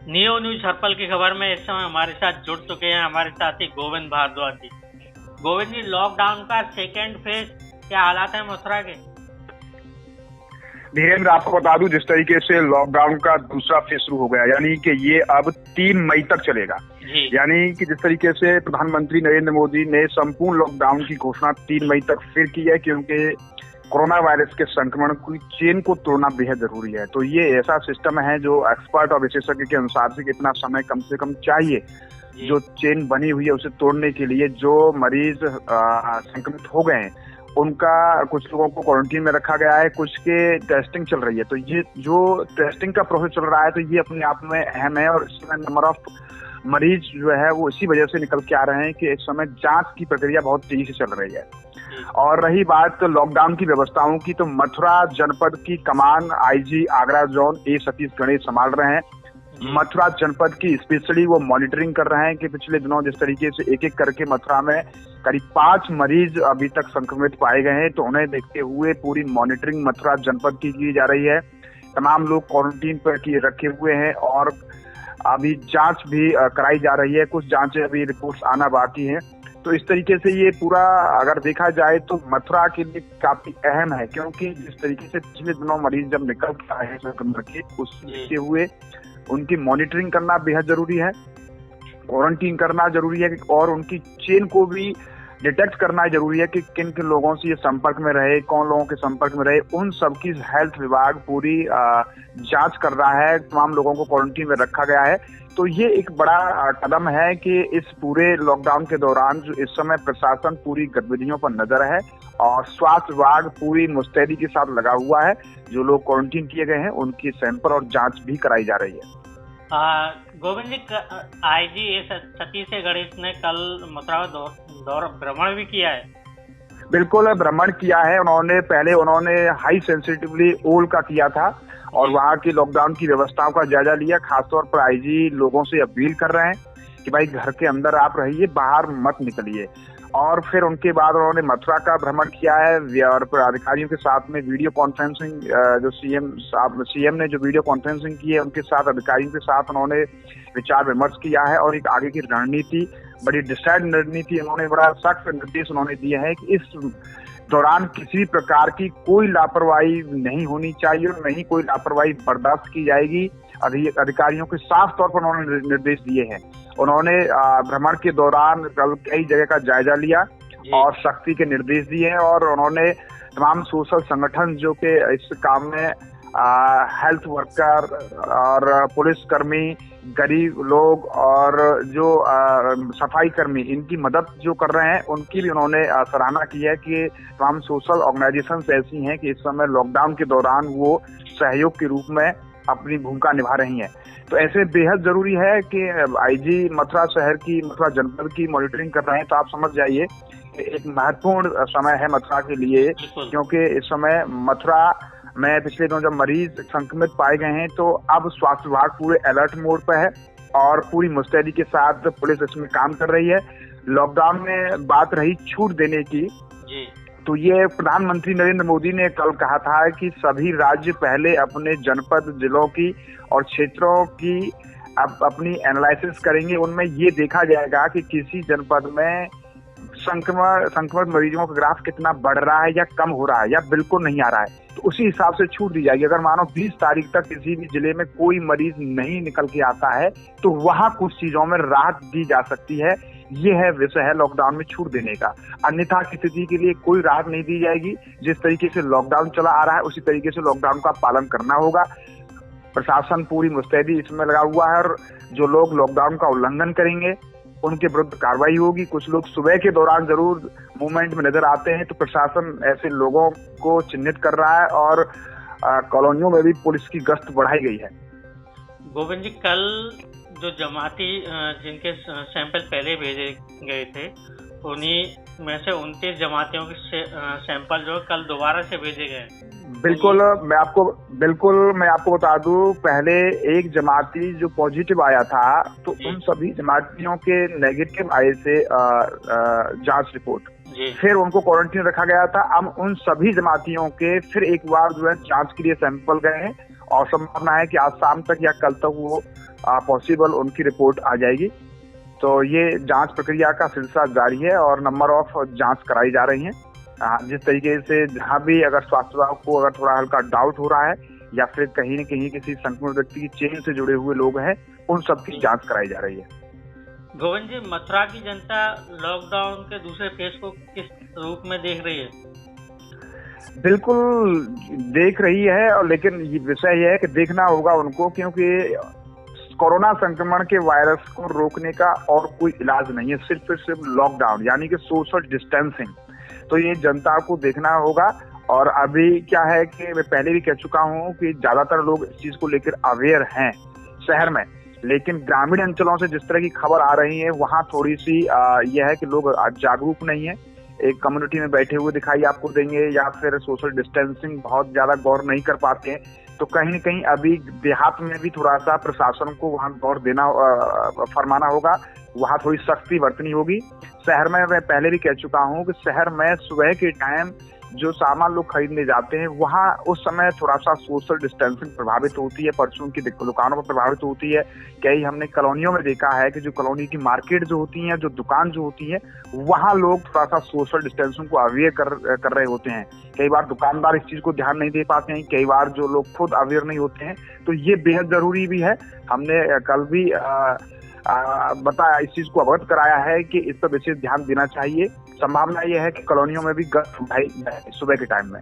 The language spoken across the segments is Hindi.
नियो न्यूज हर्पल की खबर में इस समय हमारे साथ जुड़ चुके हैं हमारे साथी गोविंद भारद्वाज जी। गोविंद जी, लॉकडाउन का सेकेंड फेज क्या हालात है मथुरा के? धीरेन्द्र, आपको बता दूं, जिस तरीके से लॉकडाउन का दूसरा फेज शुरू हो गया, यानी कि ये अब 3 मई तक चलेगा। यानी कि जिस तरीके से प्रधानमंत्री नरेंद्र मोदी ने संपूर्ण लॉकडाउन की घोषणा 3 मई तक फिर की है, क्योंकि कोरोना वायरस के संक्रमण की चेन को तोड़ना बेहद जरूरी है। तो ये ऐसा सिस्टम है जो एक्सपर्ट और विशेषज्ञ के अनुसार से कितना समय कम से कम चाहिए जो चेन बनी हुई है उसे तोड़ने के लिए। जो मरीज संक्रमित हो गए हैं उनका कुछ लोगों को क्वारंटीन में रखा गया है, कुछ के टेस्टिंग चल रही है। तो ये जो टेस्टिंग का प्रोसेस चल रहा है तो ये अपने आप में अहम है, और इस समय नंबर ऑफ मरीज जो है वो इसी वजह से निकल के आ रहे हैं कि इस समय जांच की प्रक्रिया बहुत तेजी से चल रही है। और रही बात लॉकडाउन की व्यवस्थाओं की, तो मथुरा जनपद की कमान IG Agra zone A Satish Ganesh संभाल रहे हैं। मथुरा जनपद की स्पेशली वो मॉनिटरिंग कर रहे हैं कि पिछले दिनों जिस तरीके से एक एक करके मथुरा में करीब 5 मरीज अभी तक संक्रमित पाए गए हैं, तो उन्हें देखते हुए पूरी मॉनिटरिंग मथुरा जनपद की जा रही है। तमाम लोग क्वारंटीन पर रखे हुए हैं और अभी जांच भी कराई जा रही है। कुछ जांचें अभी रिपोर्ट्स आना बाकी है। तो इस तरीके से ये पूरा अगर देखा जाए तो मथुरा के लिए काफी अहम है, क्योंकि जिस तरीके से पिछले दिनों मरीज जब निकल के आए हैं संक्रमण के, उससे देखते हुए उनकी मॉनिटरिंग करना बेहद जरूरी है, क्वारंटीन करना जरूरी है और उनकी चेन को भी डिटेक्ट करना जरूरी है कि किन किन लोगों से ये संपर्क में रहे, कौन लोगों के संपर्क में रहे। उन सबकी हेल्थ विभाग पूरी जांच कर रहा है। तमाम लोगों को क्वारंटीन में रखा गया है। तो ये एक बड़ा कदम है कि इस पूरे लॉकडाउन के दौरान जो इस समय प्रशासन पूरी गतिविधियों पर नजर है और स्वास्थ्य विभाग पूरी मुस्तैदी के साथ लगा हुआ है। जो लोग क्वारंटीन किए गए हैं उनकी सैंपल और जांच भी कराई जा रही है। गोविंद जी, आईजी सतीश गणेश ने कल मथुरा दौरा भ्रमण भी किया है। बिल्कुल भ्रमण किया है उन्होंने हाई सेंसिटिवली ओल का किया था और वहाँ की लॉकडाउन की व्यवस्थाओं का जायजा लिया। खासतौर पर आईजी लोगों से अपील कर रहे हैं कि भाई घर के अंदर आप रहिए, बाहर मत निकलिए। और फिर उनके बाद उन्होंने मथुरा का भ्रमण किया है और अधिकारियों के साथ में वीडियो कॉन्फ्रेंसिंग, जो सीएम ने जो वीडियो कॉन्फ्रेंसिंग की है उनके साथ अधिकारियों के साथ उन्होंने विचार विमर्श किया है और एक आगे की रणनीति, बड़ी डिसाइड रणनीति उन्होंने, बड़ा सख्त निर्देश उन्होंने दिए हैं कि इस दौरान किसी प्रकार की कोई लापरवाही नहीं होनी चाहिए और नहीं कोई लापरवाही बर्दाश्त की जाएगी। अधिकारियों के साफ तौर पर उन्होंने निर्देश दिए हैं। उन्होंने भ्रमण के दौरान कल कई जगह का जायजा लिया और सख्ती के निर्देश दिए हैं और उन्होंने तमाम सोशल संगठन जो कि इस काम में हेल्थ वर्कर और पुलिसकर्मी, गरीब लोग और जो सफाई कर्मी, इनकी मदद जो कर रहे हैं उनकी भी उन्होंने सराहना की है कि तमाम सोशल ऑर्गेनाइजेशंस ऐसी हैं कि इस समय लॉकडाउन के दौरान वो सहयोग के रूप में अपनी भूमिका निभा रही हैं। तो ऐसे बेहद जरूरी है कि आईजी मथुरा शहर की, मथुरा जनपद की मॉनिटरिंग कर रहे हैं। तो आप समझ जाइए एक महत्वपूर्ण समय है मथुरा के लिए, क्योंकि इस समय मथुरा में पिछले दिनों जब मरीज संक्रमित पाए गए हैं तो अब स्वास्थ्य विभाग पूरे अलर्ट मोड पर है और पूरी मुस्तैदी के साथ पुलिस इसमें काम कर रही है। लॉकडाउन में बात रही छूट देने की, तो ये प्रधानमंत्री नरेंद्र मोदी ने कल कहा था कि सभी राज्य पहले अपने जनपद, जिलों की और क्षेत्रों की अपनी एनालिसिस करेंगे। उनमें ये देखा जाएगा कि किसी जनपद में संक्रमित मरीजों का ग्राफ कितना बढ़ रहा है या कम हो रहा है या बिल्कुल नहीं आ रहा है, तो उसी हिसाब से छूट दी जाएगी। अगर मानो 20 तारीख तक किसी भी जिले में कोई मरीज नहीं निकल के आता है तो वहां कुछ चीजों में राहत दी जा सकती है। ये है विषय है लॉकडाउन में छूट देने का। अन्यथा की स्थिति के लिए कोई राहत नहीं दी जाएगी। जिस तरीके से लॉकडाउन चला आ रहा है उसी तरीके से लॉकडाउन का पालन करना होगा। प्रशासन पूरी मुस्तैदी इसमें लगा हुआ है और जो लोग लॉकडाउन का उल्लंघन करेंगे उनके विरुद्ध कार्रवाई होगी। कुछ लोग सुबह के दौरान जरूर मूवमेंट में नजर आते हैं, तो प्रशासन ऐसे लोगों को चिन्हित कर रहा है और कॉलोनियों में भी पुलिस की गश्त बढ़ाई गई है। गोविंद जी, कल जो जमाती जिनके सैंपल पहले भेजे गए थे उन्हीं में से 29 जमातियों के सैंपल जो कल दोबारा से भेजे गए। बिल्कुल मैं आपको बता दूं, पहले एक जमाती जो पॉजिटिव आया था तो उन सभी जमातियों के नेगेटिव आए से जांच रिपोर्ट, फिर उनको क्वारंटीन रखा गया था। अब उन सभी जमातियों के फिर एक बार जो है जांच के लिए सैंपल गए हैं और संभावना है कि आज शाम तक या कल तक वो पॉसिबल उनकी रिपोर्ट आ जाएगी। तो ये जांच प्रक्रिया का सिलसिला जारी है और नंबर ऑफ जांच कराई जा रही है। जिस तरीके से जहां भी अगर स्वास्थ्य विभाग को अगर थोड़ा हल्का डाउट हो रहा है या फिर कहीं न कहीं किसी संक्रमित व्यक्ति की चेन से जुड़े हुए लोग हैं, उन सब की जांच कराई जा रही है। गोविंद जी, मथुरा की जनता लॉकडाउन के दूसरे फेज को किस रूप में देख रही है? बिल्कुल देख रही है, और लेकिन ये विषय यह है कि देखना होगा उनको, क्योंकि कोरोना संक्रमण के वायरस को रोकने का और कोई इलाज नहीं है, सिर्फ लॉकडाउन यानी कि सोशल डिस्टेंसिंग। तो ये जनता को देखना होगा। और अभी क्या है कि मैं पहले भी कह चुका हूँ कि ज्यादातर लोग इस चीज को लेकर अवेयर हैं शहर में, लेकिन ग्रामीण अंचलों से जिस तरह की खबर आ रही है वहाँ थोड़ी सी यह है कि लोग जागरूक नहीं है, एक कम्युनिटी में बैठे हुए दिखाई आपको देंगे या फिर सोशल डिस्टेंसिंग बहुत ज्यादा गौर नहीं कर पाते हैं। तो कहीं न कहीं अभी देहात में भी थोड़ा सा प्रशासन को वहाँ गौर देना फरमाना होगा, वहाँ थोड़ी सख्ती बरतनी होगी। शहर में मैं पहले भी कह चुका हूँ कि शहर में सुबह के टाइम जो सामान लोग खरीदने जाते हैं वहाँ उस समय थोड़ा सा सोशल डिस्टेंसिंग प्रभावित होती है, परचून की दुकानों पर प्रभावित होती है। कई हमने कॉलोनियों में देखा है कि जो कॉलोनी की मार्केट जो होती है, जो दुकान जो होती है, वहाँ लोग थोड़ा सा सोशल डिस्टेंसिंग को अवेयर कर रहे होते हैं। कई बार दुकानदार इस चीज को ध्यान नहीं दे पाते हैं, कई बार जो लोग खुद अवेयर नहीं होते हैं। तो ये बेहद जरूरी भी है। हमने कल भी बताया, इस चीज को अवगत कराया है कि इस पर विशेष ध्यान देना चाहिए। संभावना यह है कि कॉलोनियों में भी गश्त बढ़ाई जाए सुबह के टाइम में।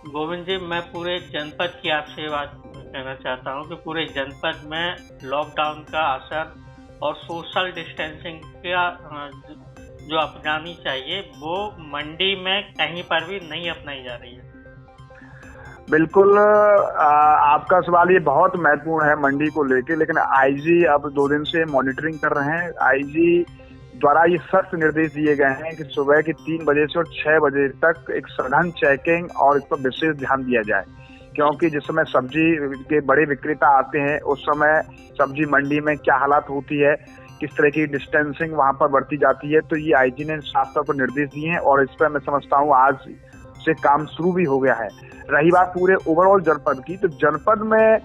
गोविंद जी, मैं पूरे जनपद की आपसे बात कहना चाहता हूं कि पूरे जनपद में लॉकडाउन का असर और सोशल डिस्टेंसिंग का जो अपनानी चाहिए वो मंडी में कहीं पर भी नहीं अपनाई जा रही है। बिल्कुल, आपका सवाल ये बहुत महत्वपूर्ण है मंडी को लेके, लेकिन आईजी अब 2 दिन से मॉनिटरिंग कर रहे हैं। आईजी द्वारा ये सख्त निर्देश दिए गए हैं कि सुबह के 3 बजे से और 6 बजे तक एक सघन चेकिंग और इस पर विशेष ध्यान दिया जाए, क्योंकि जिस समय सब्जी के बड़े विक्रेता आते हैं उस समय सब्जी मंडी में क्या हालात होती है, किस तरह की डिस्टेंसिंग वहां पर बरती जाती है। तो ये आईजी ने साफ तौर पर निर्देश दिए हैं और इस पर मैं समझता हूँ आज से काम शुरू भी हो गया है। रही बात पूरे ओवरऑल जनपद की, तो जनपद में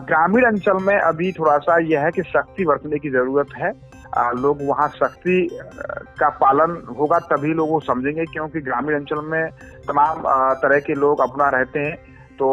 ग्रामीण अंचल में अभी थोड़ा सा यह है कि सख्ती बरतने की जरूरत है। लोग वहाँ सख्ती का पालन होगा तभी लोग वो समझेंगे, क्योंकि ग्रामीण अंचल में तमाम तरह के लोग अपना रहते हैं। तो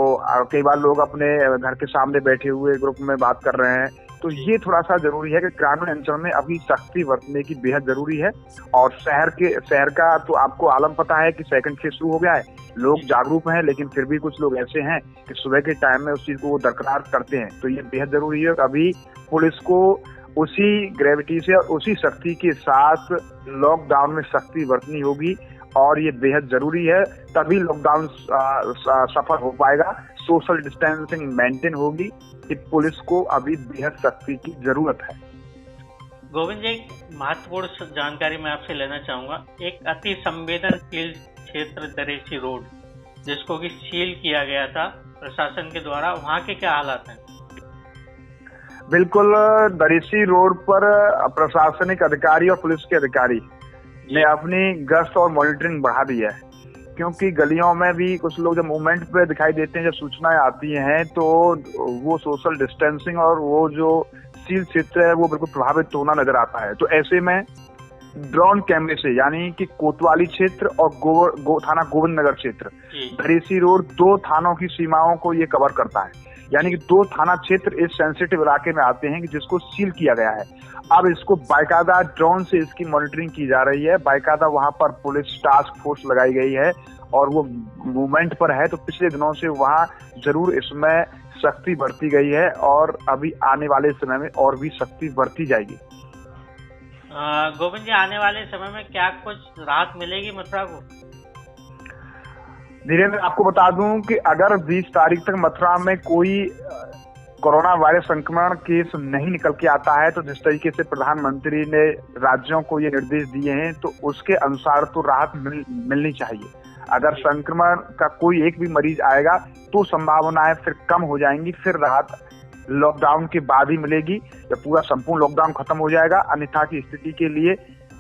कई बार लोग अपने घर के सामने बैठे हुए ग्रुप में बात कर रहे हैं। तो ये थोड़ा सा जरूरी है कि ग्रामीण अंचल में अभी सख्ती बरतने की बेहद जरूरी है। और शहर का तो आपको आलम पता है कि सेकंड फेज शुरू हो गया है, लोग जागरूक हैं, लेकिन फिर भी कुछ लोग ऐसे हैं कि सुबह के टाइम में उस चीज को वो बरकरार करते हैं। तो ये बेहद जरूरी है। अभी पुलिस को उसी ग्रेविटी से और उसी सख्ती के साथ लॉकडाउन में सख्ती बरतनी होगी और ये बेहद जरूरी है, तभी लॉकडाउन सफल हो पाएगा। सोशल डिस्टेंसिंग मेंटेन होगी, कि पुलिस को अभी बेहद सख्ती की जरूरत है। गोविंद जी, एक महत्वपूर्ण जानकारी मैं आपसे लेना चाहूंगा। एक अति संवेदनशील क्षेत्र दरेसी रोड, जिसको कि सील किया गया था प्रशासन के द्वारा, वहाँ के क्या हालात हैं? बिल्कुल, दरेसी रोड पर प्रशासनिक अधिकारी और पुलिस के अधिकारी ने अपनी गश्त और मॉनिटरिंग बढ़ा दी है, क्योंकि गलियों में भी कुछ लोग जब मूवमेंट पे दिखाई देते हैं, जब सूचनाएं आती हैं, तो वो सोशल डिस्टेंसिंग और वो जो सील क्षेत्र है वो बिल्कुल प्रभावित होना नजर आता है। तो ऐसे में ड्रोन कैमरे से, यानी कि कोतवाली क्षेत्र और थाना गोविंद नगर क्षेत्र, दरेसी रोड 2 थानों की सीमाओं को ये कवर करता है। यानी कि 2 थाना क्षेत्र इस सेंसिटिव इलाके में आते हैं कि जिसको सील किया गया है। अब इसको बाकायदा ड्रोन से इसकी मॉनिटरिंग की जा रही है, बाकायदा वहां पर पुलिस टास्क फोर्स लगाई गई है और वो मूवमेंट पर है। तो पिछले दिनों से वहां जरूर इसमें सख्ती बढ़ती गई है और अभी आने वाले समय में और भी सख्ती बढ़ती जाएगी। गोविंद जी, आने वाले समय में क्या कुछ राहत मिलेगी मथुरा को? धीरेन्द्र, आपको बता दूं कि अगर 20 तारीख तक मथुरा में कोई कोरोना वायरस संक्रमण केस नहीं निकल के आता है, तो जिस तरीके से प्रधानमंत्री ने राज्यों को ये निर्देश दिए हैं, तो उसके अनुसार तो राहत मिलनी चाहिए। अगर संक्रमण का कोई एक भी मरीज आएगा तो संभावनाएं फिर कम हो जाएंगी, फिर राहत लॉकडाउन के बाद ही मिलेगी जब पूरा संपूर्ण लॉकडाउन खत्म हो जाएगा। अन्यथा की स्थिति के लिए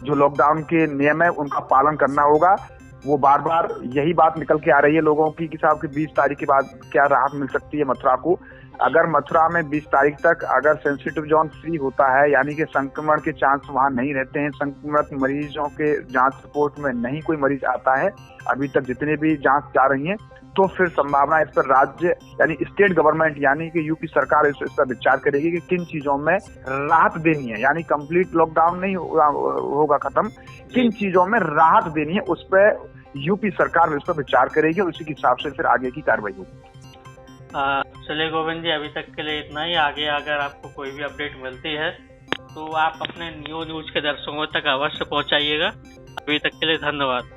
जो लॉकडाउन के नियम है उनका पालन करना होगा। वो बार बार यही बात निकल के आ रही है लोगों की कि साहब कि 20 तारीख के बाद क्या राहत मिल सकती है मथुरा को, अगर मथुरा में 20 तारीख तक अगर सेंसिटिव जोन फ्री होता है, यानी कि संक्रमण के चांस वहां नहीं रहते हैं, संक्रमित मरीजों के जांच रिपोर्ट में नहीं कोई मरीज आता है, अभी तक जितने भी जांच जा रही हैं, तो फिर संभावना इस पर राज्य यानी स्टेट गवर्नमेंट यानी कि यूपी सरकार इस पर विचार करेगी कि किन चीजों में राहत देनी है, यानी कंप्लीट लॉकडाउन नहीं होगा खत्म, किन चीजों में राहत देनी है उस पर यूपी सरकार इस पर विचार करेगी और उसी के हिसाब से फिर आगे की कार्रवाई होगी। चलिए गोविंद जी, अभी तक के लिए इतना ही। आगे अगर आपको कोई भी अपडेट मिलती है तो आप अपने न्यूज के दर्शकों तक अवश्य पहुंचाइएगा। अभी तक के लिए धन्यवाद।